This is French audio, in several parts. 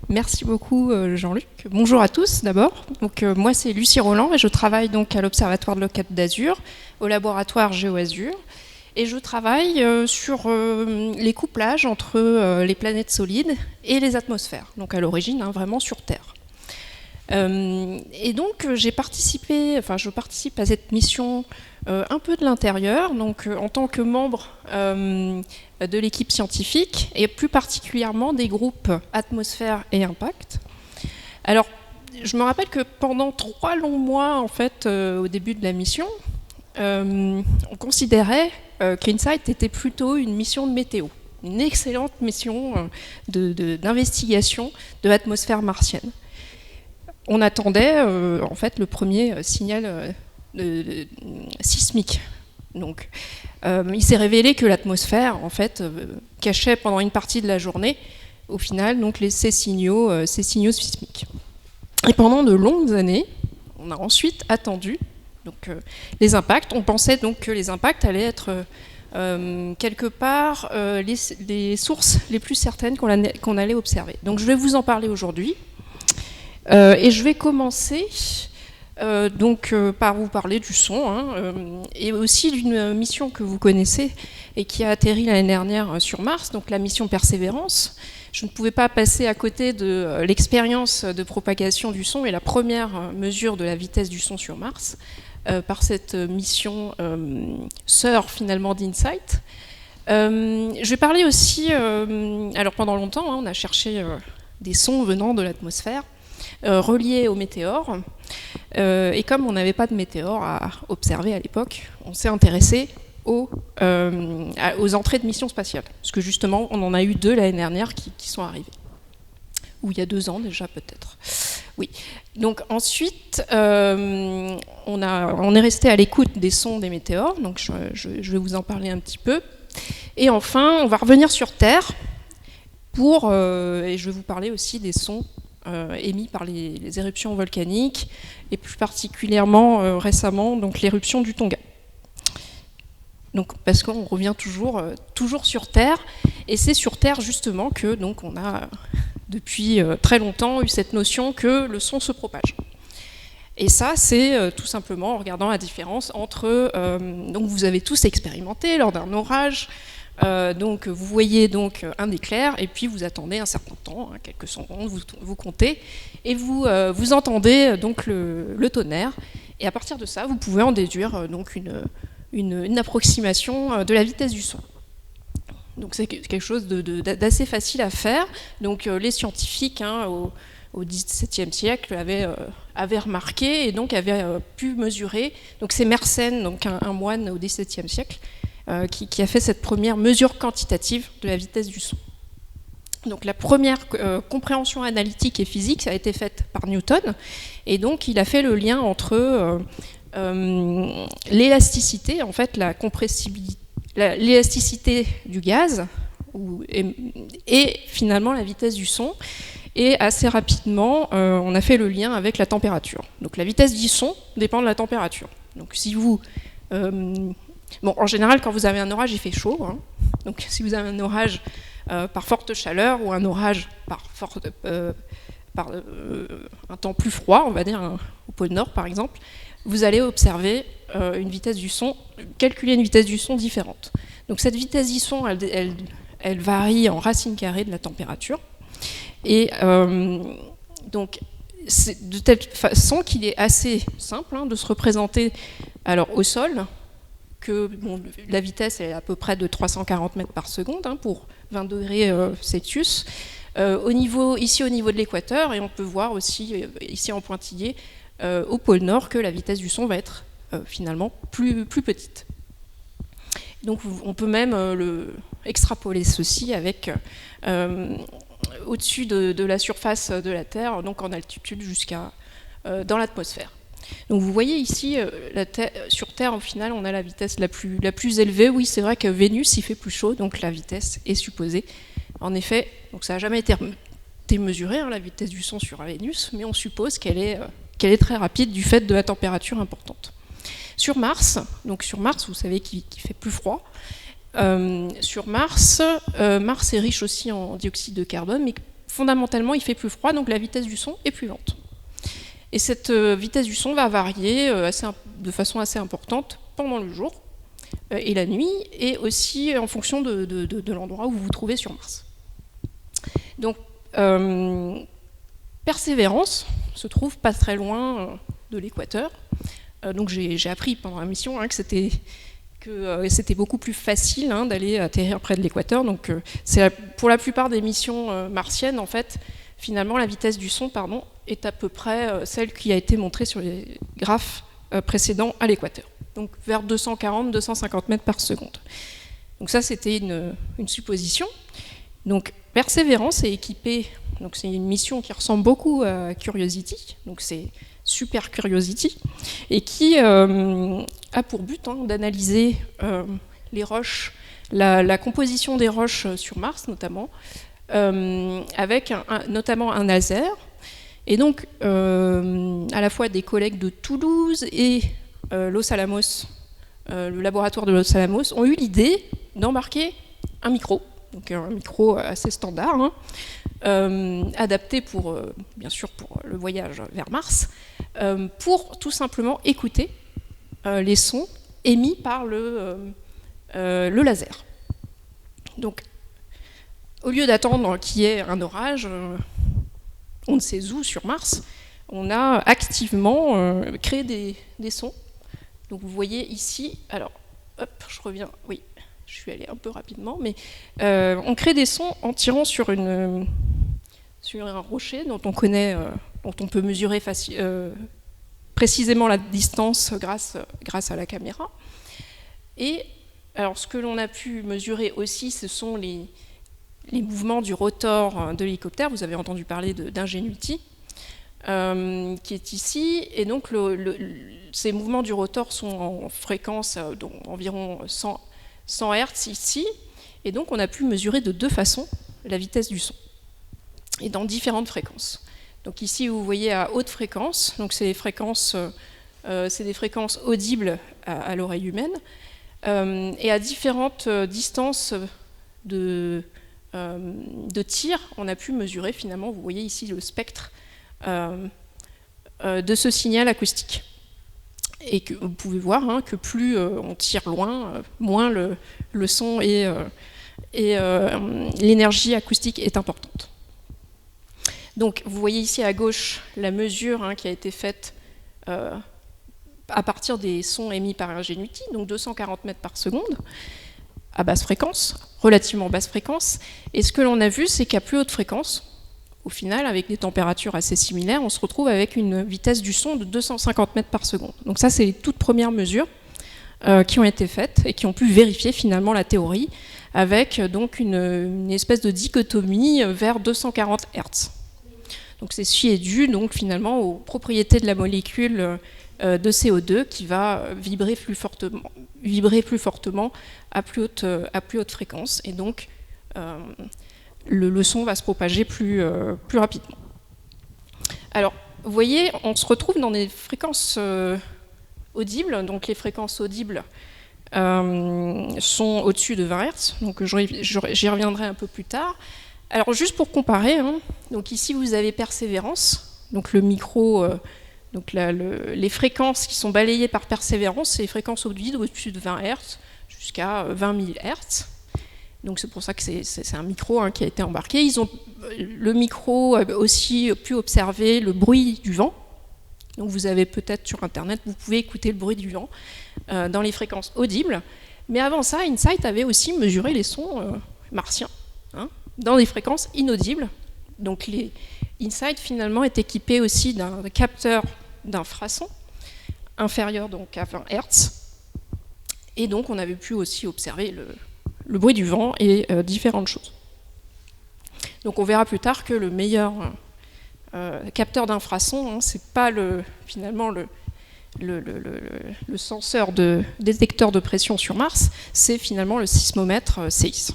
Merci beaucoup Jean-Luc. Bonjour à tous d'abord. Donc, moi c'est Lucie Roland et je travaille donc à l'Observatoire de la Côte d'Azur, au laboratoire GeoAzur. Et je travaille sur les couplages entre les planètes solides et les atmosphères, donc à l'origine vraiment sur Terre. Et donc je participe à cette mission un peu de l'intérieur, donc en tant que membre de l'équipe scientifique et plus particulièrement des groupes Atmosphère et Impact. Alors, je me rappelle que pendant 3 longs mois, en fait, au début de la mission, on considérait qu'InSight était plutôt une mission de météo, une excellente mission d'investigation de l'atmosphère martienne. On attendait en fait le premier signal sismique. Donc, il s'est révélé que l'atmosphère en fait cachait pendant une partie de la journée, au final, donc ces signaux sismiques. Et pendant de longues années, on a ensuite attendu donc les impacts. On pensait donc que les impacts allaient être quelque part les sources les plus certaines qu'on allait observer. Donc, je vais vous en parler aujourd'hui. Et je vais commencer par vous parler du son et aussi d'une mission que vous connaissez et qui a atterri l'année dernière sur Mars, donc la mission Persévérance. Je ne pouvais pas passer à côté de l'expérience de propagation du son et la première mesure de la vitesse du son sur Mars par cette mission sœur finalement d'InSight. Je vais parler aussi, alors pendant longtemps on a cherché des sons venant de l'atmosphère reliés aux météores. Et comme on n'avait pas de météores à observer à l'époque, on s'est intéressé aux entrées de missions spatiales. Parce que justement, on en a eu 2 l'année dernière qui sont arrivées. Ou il y a 2 ans déjà peut-être. Oui. Donc ensuite, on est resté à l'écoute des sons des météores. Donc je vais vous en parler un petit peu. Et enfin, on va revenir sur Terre et je vais vous parler aussi des sons émis par les éruptions volcaniques et plus particulièrement récemment donc l'éruption du Tonga. Donc parce qu'on revient toujours sur Terre et c'est sur Terre justement que donc on a depuis très longtemps eu cette notion que le son se propage. Et ça c'est tout simplement en regardant la différence entre donc vous avez tous expérimenté lors d'un orage. Donc vous voyez donc un éclair et puis vous attendez un certain temps, quelques secondes, vous comptez et vous entendez donc le tonnerre et à partir de ça vous pouvez en déduire donc une approximation de la vitesse du son. Donc c'est quelque chose d'assez facile à faire. Donc les scientifiques au XVIIe siècle avaient remarqué et donc avaient pu mesurer. Donc c'est Mersenne, donc un moine au XVIIe siècle. Qui a fait cette première mesure quantitative de la vitesse du son. Donc la première compréhension analytique et physique ça a été faite par Newton, et donc il a fait le lien entre l'élasticité, en fait la compressibilité, l'élasticité du gaz et finalement la vitesse du son, et assez rapidement on a fait le lien avec la température. Donc la vitesse du son dépend de la température. Donc si vous bon, en général, quand vous avez un orage, il fait chaud. Donc, si vous avez un orage par forte chaleur ou un orage par un temps plus froid, on va dire au pôle Nord par exemple, vous allez observer une vitesse du son, calculer une vitesse du son différente. Donc, cette vitesse du son, elle varie en racine carrée de la température. Et donc, c'est de telle façon qu'il est assez simple de se représenter alors, au sol. Que la vitesse est à peu près de 340 mètres par seconde pour 20 degrés Celsius. Ici au niveau de l'équateur, et on peut voir aussi ici en pointillé au pôle Nord que la vitesse du son va être finalement plus petite. Donc on peut même extrapoler ceci avec au-dessus de la surface de la Terre, donc en altitude jusqu'à dans l'atmosphère. Donc vous voyez ici, sur Terre, au final, on a la vitesse la plus élevée. Oui, c'est vrai que Vénus, il fait plus chaud, donc la vitesse est supposée. En effet, donc ça n'a jamais été mesuré, la vitesse du son sur Vénus, mais on suppose qu'elle est très rapide du fait de la température importante. Sur Mars, vous savez qu'il fait plus froid. Sur Mars, Mars est riche aussi en dioxyde de carbone, mais fondamentalement, il fait plus froid, donc la vitesse du son est plus lente. Et cette vitesse du son va varier de façon assez importante pendant le jour et la nuit, et aussi en fonction de l'endroit où vous vous trouvez sur Mars. Donc, Persévérance se trouve pas très loin de l'équateur. Donc j'ai appris pendant la mission que c'était beaucoup plus facile d'aller atterrir près de l'équateur. Donc pour la plupart des missions martiennes, en fait, finalement, la vitesse du son est à peu près celle qui a été montrée sur les graphes précédents à l'équateur. Donc vers 240-250 mètres par seconde. Donc ça, c'était une supposition. Donc Persévérance est équipée, donc c'est une mission qui ressemble beaucoup à Curiosity, donc c'est Super Curiosity, et qui a pour but d'analyser les roches, la composition des roches sur Mars notamment, avec notamment un laser. Et donc à la fois des collègues de Toulouse et Los Alamos, le laboratoire de Los Alamos, ont eu l'idée d'embarquer un micro. Donc un micro assez standard, adapté bien sûr pour le voyage vers Mars, pour tout simplement écouter les sons émis par le laser. Donc, au lieu d'attendre qu'il y ait un orage, on ne sait où sur Mars, on a activement créé des sons. Donc vous voyez ici, alors, hop, je reviens, oui. Je suis allée un peu rapidement, mais on crée des sons en tirant sur un rocher dont on connaît, dont on peut mesurer précisément la distance grâce à la caméra. Et alors, ce que l'on a pu mesurer aussi, ce sont les mouvements du rotor de l'hélicoptère. Vous avez entendu parler d'Ingenuity, qui est ici. Et donc, ces mouvements du rotor sont en fréquence d'environ 100 Hz ici, et donc on a pu mesurer de deux façons la vitesse du son, et dans différentes fréquences. Donc ici vous voyez à haute fréquence, donc c'est des fréquences audibles à l'oreille humaine, et à différentes distances de tir, on a pu mesurer finalement, vous voyez ici le spectre de ce signal acoustique. Et que vous pouvez voir que plus on tire loin, moins le son et l'énergie acoustique est importante. Donc vous voyez ici à gauche la mesure qui a été faite à partir des sons émis par Ingenuity, donc 240 mètres par seconde, à basse fréquence, relativement basse fréquence. Et ce que l'on a vu, c'est qu'à plus haute fréquence, au final, avec des températures assez similaires, on se retrouve avec une vitesse du son de 250 mètres par seconde. Donc ça, c'est les toutes premières mesures qui ont été faites et qui ont pu vérifier finalement la théorie avec donc une espèce de dichotomie vers 240 Hz. Donc ceci est dû donc finalement aux propriétés de la molécule de CO2 qui va vibrer plus fortement à plus haute fréquence, et donc le son va se propager plus rapidement. Alors, vous voyez, on se retrouve dans des fréquences audibles. Donc les fréquences audibles sont au-dessus de 20 Hz, donc j'y reviendrai un peu plus tard. Alors juste pour comparer, donc ici vous avez Persévérance, donc le micro, donc les fréquences qui sont balayées par Persévérance, c'est les fréquences audibles au-dessus de 20 Hz jusqu'à 20 000 Hz. Donc c'est pour ça que c'est un micro qui a été embarqué. Le micro a aussi pu observer le bruit du vent. Donc vous avez peut-être sur Internet, vous pouvez écouter le bruit du vent dans les fréquences audibles. Mais avant ça, InSight avait aussi mesuré les sons martiens dans des fréquences inaudibles. Donc InSight finalement est équipé aussi d'un capteur d'infrason inférieur donc à 20 Hz. Et donc on avait pu aussi observer le bruit du vent et différentes choses. Donc on verra plus tard que le meilleur capteur d'infrason, c'est pas finalement le senseur de détecteur de pression sur Mars, c'est finalement le sismomètre CEIS.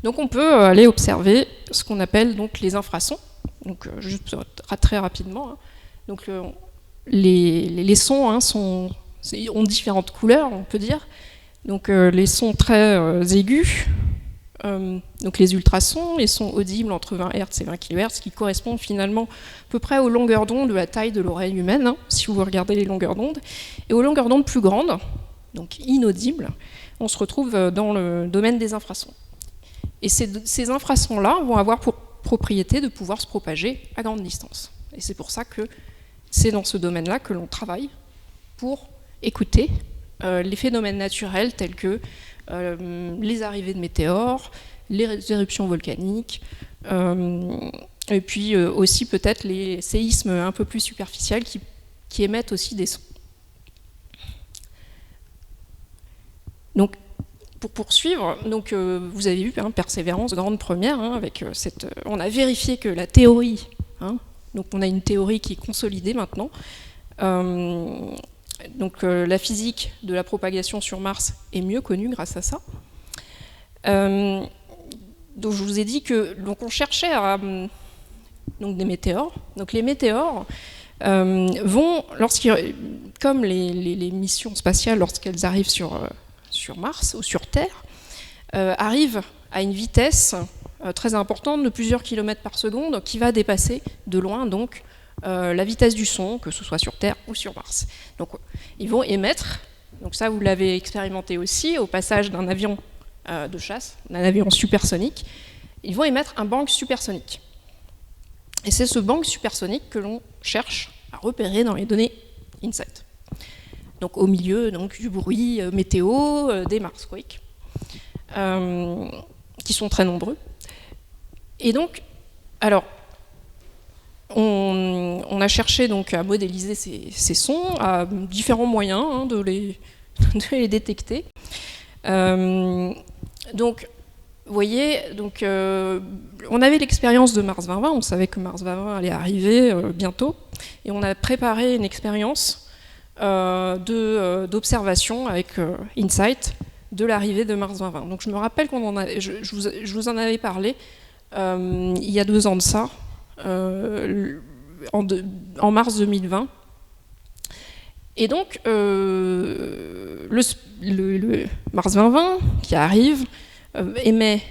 Donc on peut aller observer ce qu'on appelle donc les infrasons. Donc juste très rapidement. Donc les sons ont différentes couleurs, on peut dire. Donc les sons très aigus donc les ultrasons, les sons audibles entre 20 Hz et 20 kHz, qui correspondent finalement à peu près aux longueurs d'onde de la taille de l'oreille humaine, hein, si vous regardez les longueurs d'onde. Et aux longueurs d'onde plus grandes, donc inaudibles, on se retrouve dans le domaine des infrasons. Et ces infrasons-là vont avoir pour propriété de pouvoir se propager à grande distance. Et c'est pour ça que c'est dans ce domaine-là que l'on travaille pour écouter les phénomènes naturels tels que les arrivées de météores, les éruptions volcaniques, et puis aussi peut-être les séismes un peu plus superficiels qui émettent aussi des sons. Donc, pour poursuivre, donc, vous avez vu, hein, persévérance, grande première, hein, avec on a vérifié que la théorie, hein, donc on a une théorie qui est consolidée maintenant, donc la physique de la propagation sur Mars est mieux connue grâce à ça. Donc je vous ai dit que donc on cherchait donc des météores. Donc les météores vont, comme les missions spatiales, lorsqu'elles arrivent sur Mars ou sur Terre, arrivent à une vitesse très importante de plusieurs kilomètres par seconde qui va dépasser de loin donc la vitesse du son, que ce soit sur Terre ou sur Mars. Donc ils vont émettre, donc ça vous l'avez expérimenté aussi au passage d'un avion de chasse, d'un avion supersonique, ils vont émettre un bang supersonique. Et c'est ce bang supersonique que l'on cherche à repérer dans les données InSight. Donc au milieu donc, du bruit météo, des Marsquakes, qui sont très nombreux. Et donc, alors, on a cherché donc à modéliser ces sons à différents moyens hein, de les détecter. Donc, vous voyez, donc, on avait l'expérience de Mars 2020, on savait que Mars 2020 allait arriver bientôt, et on a préparé une expérience d'observation avec InSight de l'arrivée de Mars 2020. Donc je me rappelle je vous en avais parlé il y a 2 ans de ça, en mars 2020. Et donc, le Mars 2020 qui arrive émet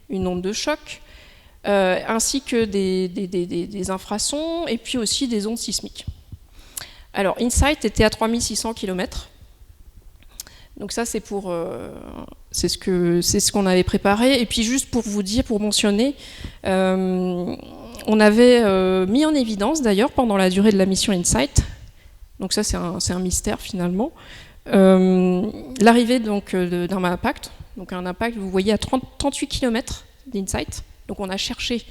une onde de choc, ainsi que des infrasons, et puis aussi des ondes sismiques. Alors, InSight était à 3600 km. Donc ça, c'est ce qu'on avait préparé. Et puis juste pour vous dire, pour mentionner, on avait mis en évidence, d'ailleurs, pendant la durée de la mission InSight, donc ça c'est un mystère finalement, l'arrivée d'un impact. Donc un impact, vous voyez, à 38 km d'InSight. Donc on a cherché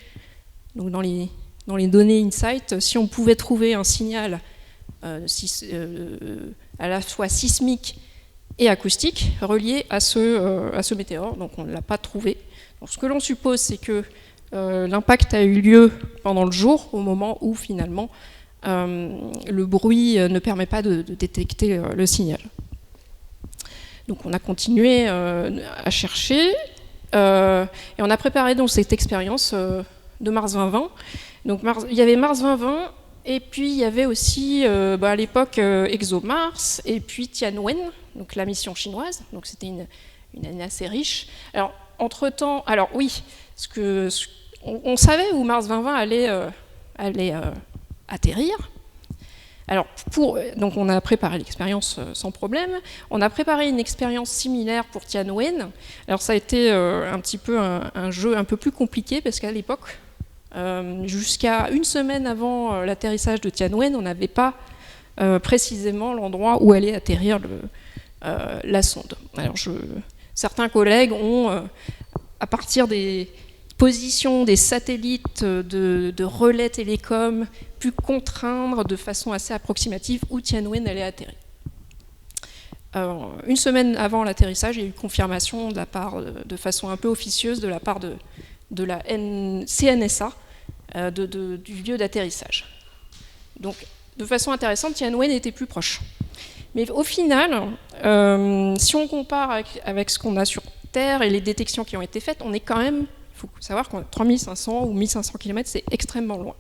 donc dans les données InSight si on pouvait trouver un signal à la fois sismique et acoustique relié à ce météore. Donc on ne l'a pas trouvé. Donc, ce que l'on suppose, c'est que l'impact a eu lieu pendant le jour, au moment où finalement le bruit ne permet pas de détecter le signal. Donc on a continué à chercher et on a préparé donc cette expérience de Mars 2020. Donc il y avait Mars 2020 et puis il y avait aussi à l'époque ExoMars et puis Tianwen, donc la mission chinoise. Donc c'était une année assez riche. Alors entre-temps, alors oui, on savait où Mars 2020 allait atterrir. Alors, donc on a préparé l'expérience sans problème. On a préparé une expérience similaire pour Tianwen. Alors ça a été un petit peu un jeu un peu plus compliqué parce qu'à l'époque, jusqu'à une semaine avant l'atterrissage de Tianwen, on n'avait pas précisément l'endroit où allait atterrir la sonde. Alors certains collègues ont, à partir des positions des satellites de relais télécom, pu contraindre de façon assez approximative où Tianwen allait atterrir. Une semaine avant l'atterrissage, il y a eu confirmation de façon un peu officieuse de la part de la CNSA du lieu d'atterrissage. Donc, de façon intéressante, Tianwen était plus proche. Mais au final, si on compare avec ce qu'on a sur Terre et les détections qui ont été faites, on est quand même, il faut savoir qu'on a 3500 ou 1500 km, c'est extrêmement loin.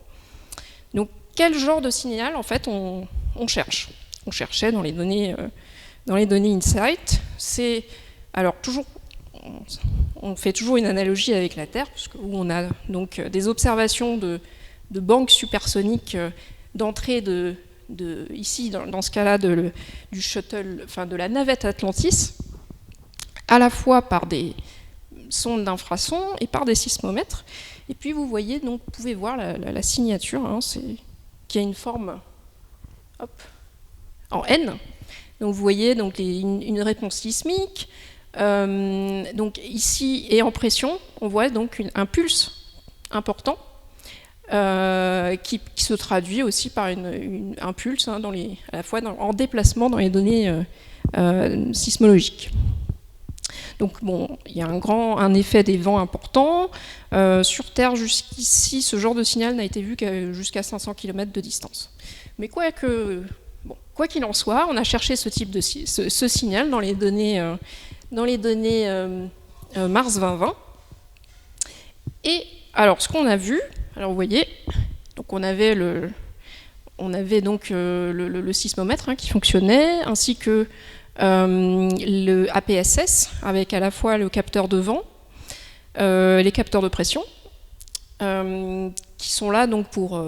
Donc, quel genre de signal, en fait, on cherche? On cherchait dans les données InSight. Alors, toujours, on fait toujours une analogie avec la Terre, où on a donc des observations de banques supersoniques d'entrée ici, dans ce cas-là, du shuttle, enfin de la navette Atlantis, à la fois par des sondes d'infrasons et par des sismomètres. Et puis vous voyez, donc, vous pouvez voir la signature, hein, qui a une forme en N. Donc vous voyez donc une réponse sismique. Donc ici, et en pression, on voit donc un pulse important qui se traduit aussi par un pulse hein, à la fois en déplacement dans les données sismologiques. Donc bon, il y a un effet des vents important. Sur Terre, jusqu'ici, ce genre de signal n'a été vu qu'à jusqu'à 500 km de distance. Mais quoi qu'il en soit, on a cherché ce type de ce signal dans les données Mars 2020. Et alors, ce qu'on a vu, alors vous voyez, donc on avait donc le sismomètre hein, qui fonctionnait, ainsi que le APSS, avec à la fois le capteur de vent, les capteurs de pression, qui sont là donc pour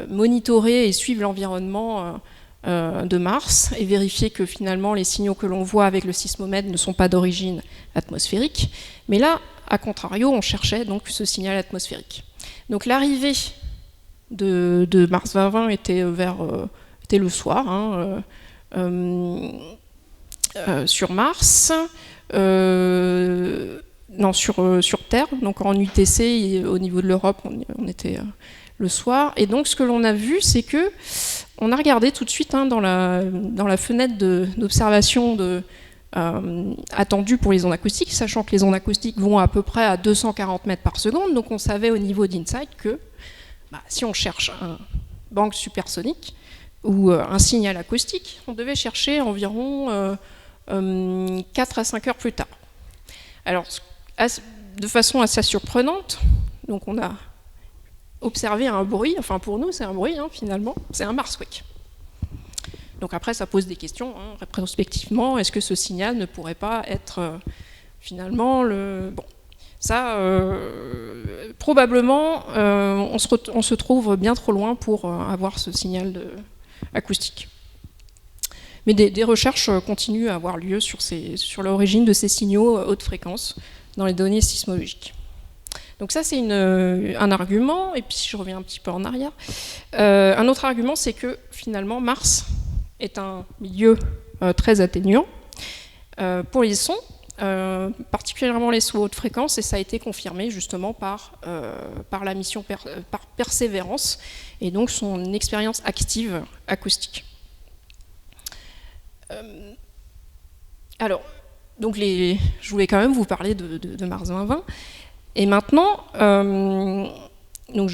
monitorer et suivre l'environnement de Mars et vérifier que finalement les signaux que l'on voit avec le sismomètre ne sont pas d'origine atmosphérique. Mais là, à contrario, on cherchait donc ce signal atmosphérique. Donc l'arrivée de Mars 2020 était le soir, hein, sur Mars, non, sur Terre, donc en UTC, et au niveau de l'Europe, on était le soir. Et donc ce que l'on a vu, c'est que on a regardé tout de suite hein, dans la fenêtre d'observation attendue pour les ondes acoustiques, sachant que les ondes acoustiques vont à peu près à 240 mètres par seconde, donc on savait au niveau d'InSight que si on cherche un banc supersonique ou un signal acoustique, on devait chercher environ 4 à 5 heures plus tard. Alors, de façon assez surprenante, donc on a observé un bruit, enfin pour nous c'est un bruit hein, finalement, c'est un Marsquake. Donc après ça pose des questions, hein, rétrospectivement, est-ce que ce signal ne pourrait pas être finalement le... Bon, ça, probablement, on se trouve bien trop loin pour avoir ce signal acoustique. Mais des recherches continuent à avoir lieu sur l'origine de ces signaux haute fréquence dans les données sismologiques. Donc ça, c'est un argument, et puis si je reviens un petit peu en arrière, un autre argument, c'est que finalement, Mars est un milieu très atténuant pour les sons, particulièrement les sons haute fréquence, et ça a été confirmé justement par la mission par Persévérance, et donc son expérience active acoustique. Alors, donc je voulais quand même vous parler de Mars 2020. Et maintenant, donc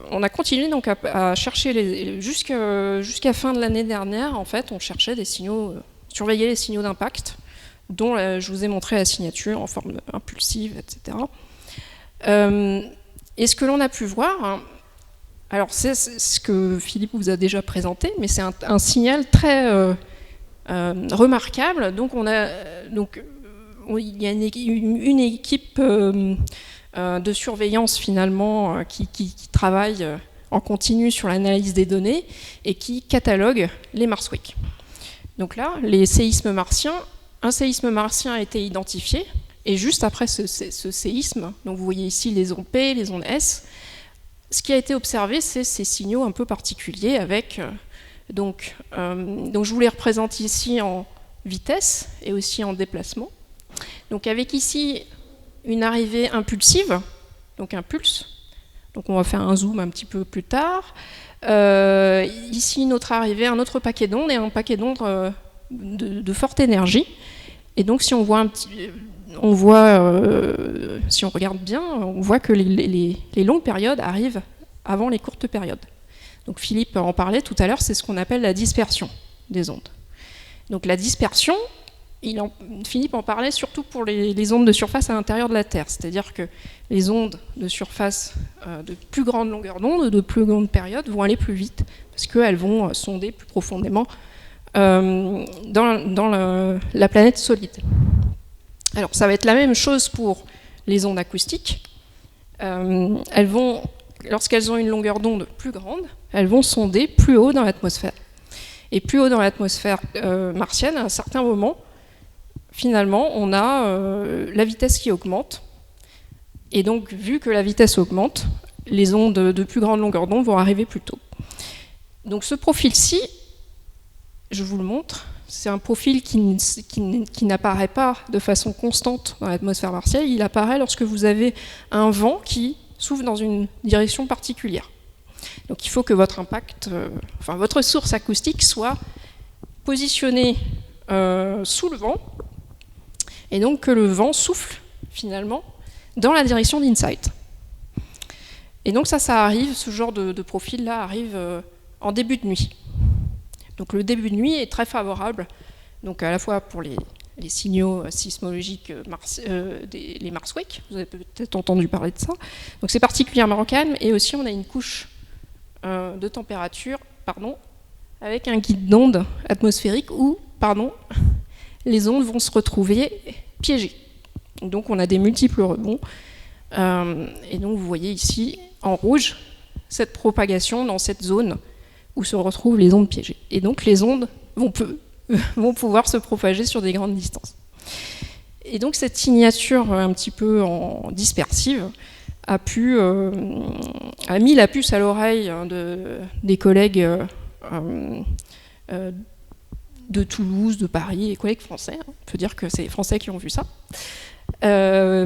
on a continué donc à chercher jusqu'à fin de l'année dernière. En fait, on cherchait des signaux, surveillait les signaux d'impact, dont je vous ai montré la signature en forme impulsive, etc. Et ce que l'on a pu voir, hein, alors c'est ce que Philippe vous a déjà présenté, mais c'est un signal très remarquable. Donc il y a une équipe de surveillance finalement qui travaille en continu sur l'analyse des données et qui catalogue les Marsquakes. Donc là, les séismes martiens, un séisme martien a été identifié et juste après ce séisme, donc vous voyez ici les ondes P, les ondes S, ce qui a été observé, c'est ces signaux un peu particuliers avec donc je vous les représente ici en vitesse et aussi en déplacement. Donc avec ici une arrivée impulsive, donc un pulse. Donc on va faire un zoom un petit peu plus tard. Ici une autre arrivée, un autre paquet d'ondes et un paquet d'ondes de forte énergie. Et donc si on voit si on regarde bien, on voit que les longues périodes arrivent avant les courtes périodes. Donc Philippe en parlait tout à l'heure, c'est ce qu'on appelle la dispersion des ondes. Donc la dispersion, Philippe en parlait surtout pour les ondes de surface à l'intérieur de la Terre, c'est-à-dire que les ondes de surface de plus grande longueur d'onde, de plus grande période, vont aller plus vite, parce qu'elles vont sonder plus profondément dans la planète solide. Alors ça va être la même chose pour les ondes acoustiques. Lorsqu'elles ont une longueur d'onde plus grande, elles vont sonder plus haut dans l'atmosphère. Et plus haut dans l'atmosphère martienne, à un certain moment, finalement, on a la vitesse qui augmente. Et donc, vu que la vitesse augmente, les ondes de plus grande longueur d'onde vont arriver plus tôt. Donc ce profil-ci, je vous le montre, c'est un profil qui n'apparaît pas de façon constante dans l'atmosphère martienne. Il apparaît lorsque vous avez un vent qui souffle dans une direction particulière. Donc il faut que votre votre source acoustique soit positionnée sous le vent, et donc que le vent souffle finalement dans la direction d'Insight. Et donc ça arrive, ce genre de profil-là arrive en début de nuit. Donc le début de nuit est très favorable, donc à la fois pour les signaux sismologiques, les Marswake, vous avez peut-être entendu parler de ça. Donc c'est particulièrement calme, et aussi on a une couche de température, avec un guide d'onde atmosphérique où, les ondes vont se retrouver piégées. Donc on a des multiples rebonds, et donc vous voyez ici en rouge cette propagation dans cette zone où se retrouvent les ondes piégées. Et donc les ondes vont pouvoir se propager sur des grandes distances. Et donc cette signature un petit peu dispersive a mis la puce à l'oreille des collègues de Toulouse, de Paris, et collègues français, on peut dire que c'est les Français qui ont vu ça,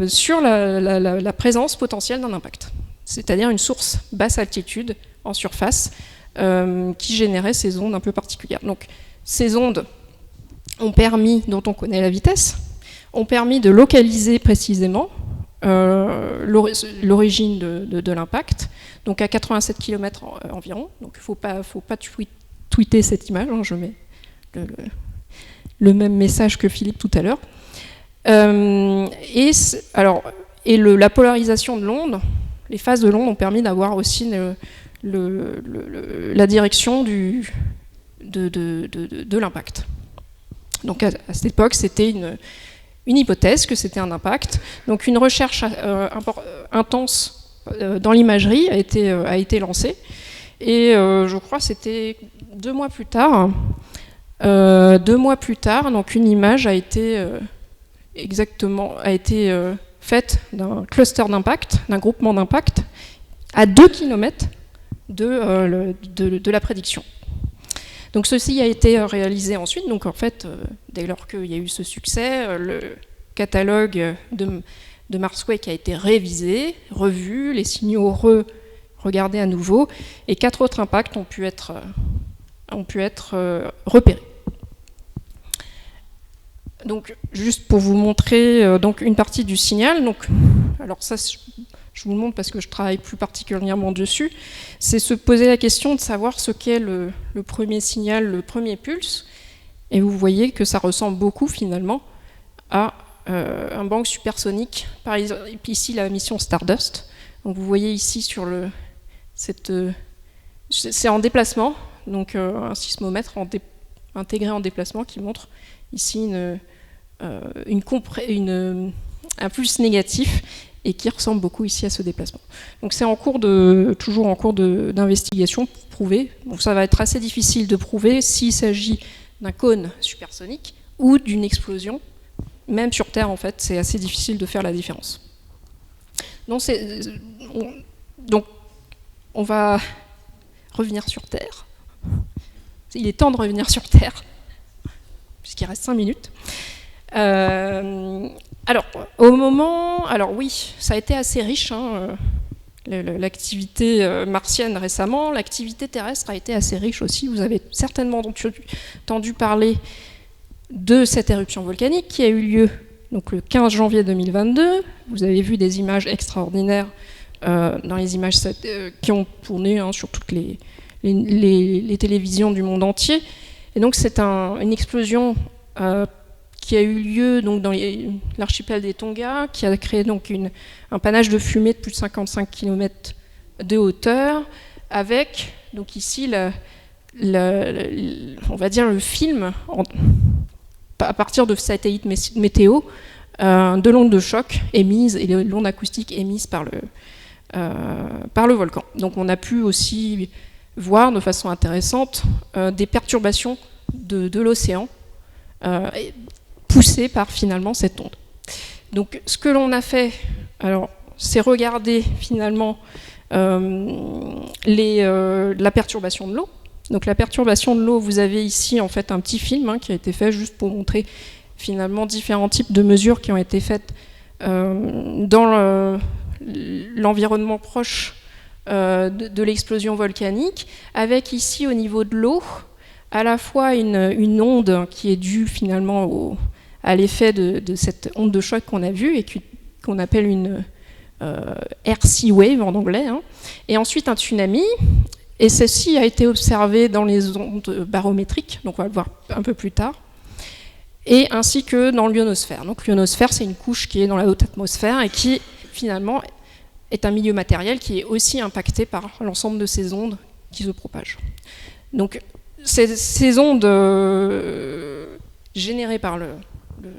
sur la présence potentielle d'un impact. C'est-à-dire une source basse altitude en surface qui générait ces ondes un peu particulières. Donc ces ondes dont on connaît la vitesse, ont permis de localiser précisément l'origine de l'impact, donc à 87 km environ. Donc il ne faut pas tweeter cette image, hein, je mets le même message que Philippe tout à l'heure. La polarisation de l'onde, les phases de l'onde ont permis d'avoir aussi la direction de l'impact. Donc à cette époque, c'était une hypothèse que c'était un impact. Donc une recherche intense dans l'imagerie a été lancée. Et je crois que c'était 2 mois plus tard. Donc une image a été faite d'un cluster d'impact, d'un groupement d'impact, à 2 km de la prédiction. Donc ceci a été réalisé ensuite. Donc en fait, dès lors qu'il y a eu ce succès, le catalogue de Marswake a été révisé, revu, les signaux regardés à nouveau, et 4 autres impacts ont pu être repérés. Donc juste pour vous montrer donc une partie du signal. Donc, alors ça, je vous le montre parce que je travaille plus particulièrement dessus, c'est se poser la question de savoir ce qu'est le premier signal, le premier pulse, et vous voyez que ça ressemble beaucoup finalement à un bang supersonique, par exemple ici la mission Stardust. Donc vous voyez ici c'est en déplacement, donc un sismomètre intégré en déplacement qui montre ici un pulse négatif, et qui ressemble beaucoup ici à ce déplacement. Donc c'est toujours en cours d'investigation pour prouver. Donc ça va être assez difficile de prouver s'il s'agit d'un cône supersonique ou d'une explosion. Même sur Terre, en fait, c'est assez difficile de faire la différence. Donc on va revenir sur Terre. Il est temps de revenir sur Terre, puisqu'il reste 5 minutes. Alors oui, ça a été assez riche, hein, l'activité martienne récemment. L'activité terrestre a été assez riche aussi. Vous avez certainement entendu parler de cette éruption volcanique qui a eu lieu donc, le 15 janvier 2022. Vous avez vu des images extraordinaires dans les images qui ont tourné sur toutes les télévisions du monde entier. Et donc c'est une explosion qui a eu lieu donc, dans l'archipel des Tonga, qui a créé donc, un panache de fumée de plus de 55 km de hauteur, avec donc, ici on va dire le film à partir de satellites météo de l'onde de choc émise et l'onde acoustique émise par le volcan. Donc on a pu aussi voir de façon intéressante des perturbations de l'océan poussées par finalement cette onde. Donc ce que l'on a fait, alors, c'est regarder finalement la perturbation de l'eau. Donc la perturbation de l'eau, vous avez ici en fait un petit film qui a été fait juste pour montrer finalement différents types de mesures qui ont été faites dans l'environnement proche de l'explosion volcanique, avec ici au niveau de l'eau à la fois une onde qui est due finalement à l'effet de cette onde de choc qu'on a vue et qu'on appelle une RC wave en anglais, et ensuite un tsunami. Et ceci a été observé dans les ondes barométriques, donc on va le voir un peu plus tard, et ainsi que dans l'ionosphère. Donc l'ionosphère, c'est une couche qui est dans la haute atmosphère et qui finalement est un milieu matériel qui est aussi impacté par l'ensemble de ces ondes qui se propagent. Donc ces ondes générées par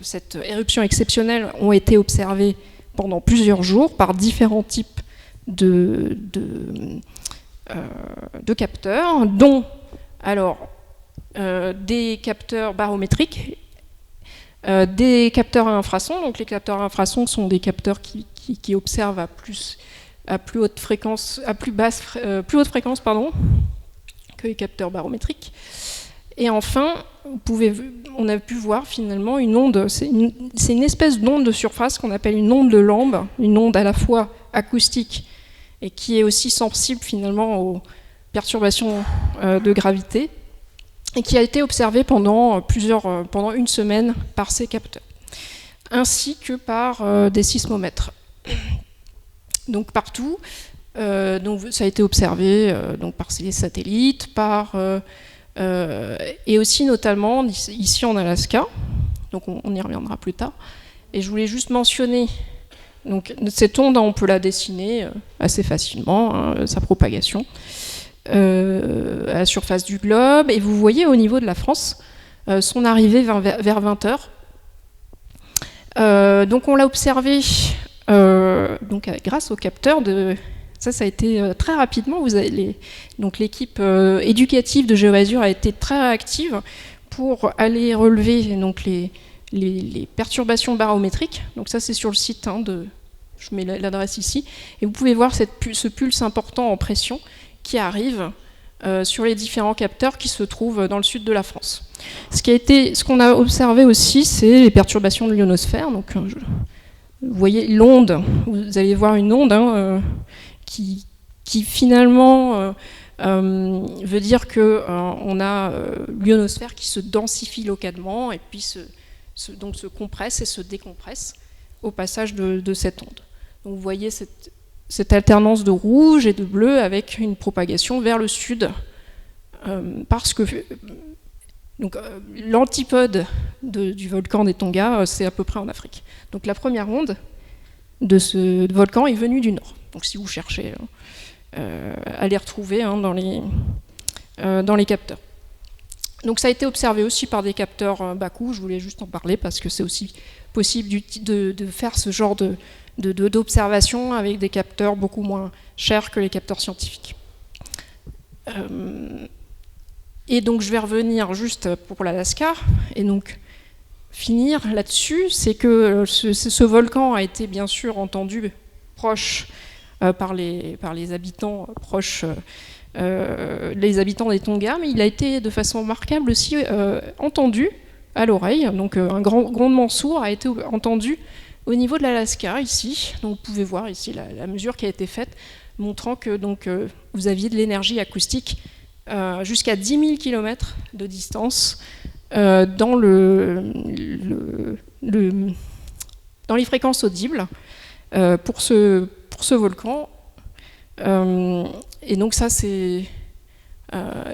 cette éruption exceptionnelle ont été observées pendant plusieurs jours par différents types de capteurs, dont alors des capteurs barométriques, des capteurs à infrasons. Donc les capteurs à infrasons sont des capteurs qui observent à plus haute fréquence, plus haute fréquence que les capteurs barométriques. Et enfin, on a pu voir finalement une onde, c'est une espèce d'onde de surface qu'on appelle une onde de Lamb, une onde à la fois acoustique et qui est aussi sensible finalement aux perturbations de gravité, et qui a été observée pendant une semaine par ces capteurs, ainsi que par des sismomètres. Donc partout, donc ça a été observé donc par les satellites, et aussi notamment ici en Alaska, donc on y reviendra plus tard. Et je voulais juste mentionner, donc cette onde, on peut la dessiner assez facilement, sa propagation, à la surface du globe. Et vous voyez au niveau de la France, son arrivée vers 20 h. Donc on l'a observé donc grâce au capteur de... Ça a été très rapidement. Donc l'équipe éducative de GeoAzur a été très réactive pour aller relever donc les perturbations barométriques. Donc ça, c'est sur le site je mets l'adresse ici. Et vous pouvez voir ce pulse important en pression qui arrive sur les différents capteurs qui se trouvent dans le sud de la France. Ce qu'on a observé aussi, c'est les perturbations de l'ionosphère. Donc vous voyez l'onde. Vous allez voir une onde qui finalement veut dire qu'on a l'ionosphère qui se densifie localement et puis donc se compresse et se décompresse au passage de cette onde. Donc vous voyez cette alternance de rouge et de bleu avec une propagation vers le sud, parce que l'antipode du volcan des Tonga, c'est à peu près en Afrique. Donc la première onde de ce volcan est venue du nord. Donc si vous cherchez à les retrouver dans les capteurs. Donc ça a été observé aussi par des capteurs bas coût. Je voulais juste en parler parce que c'est aussi possible de faire ce genre d'observation avec des capteurs beaucoup moins chers que les capteurs scientifiques. Et donc je vais revenir juste pour l'Alaska et donc finir là-dessus, c'est que ce volcan a été bien sûr entendu proche par les habitants proches, les habitants des Tonga, mais il a été de façon remarquable aussi entendu à l'oreille. Donc un grand grondement sourd a été entendu au niveau de l'Alaska ici. Donc vous pouvez voir ici la mesure qui a été faite, montrant que vous aviez de l'énergie acoustique jusqu'à 10 000 km de distance dans les fréquences audibles pour ce volcan. Et donc ça, c'est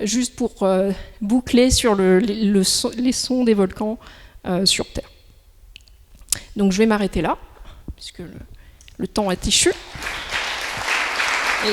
juste pour boucler sur les sons des volcans sur Terre. Donc je vais m'arrêter là, puisque le temps est échu. Et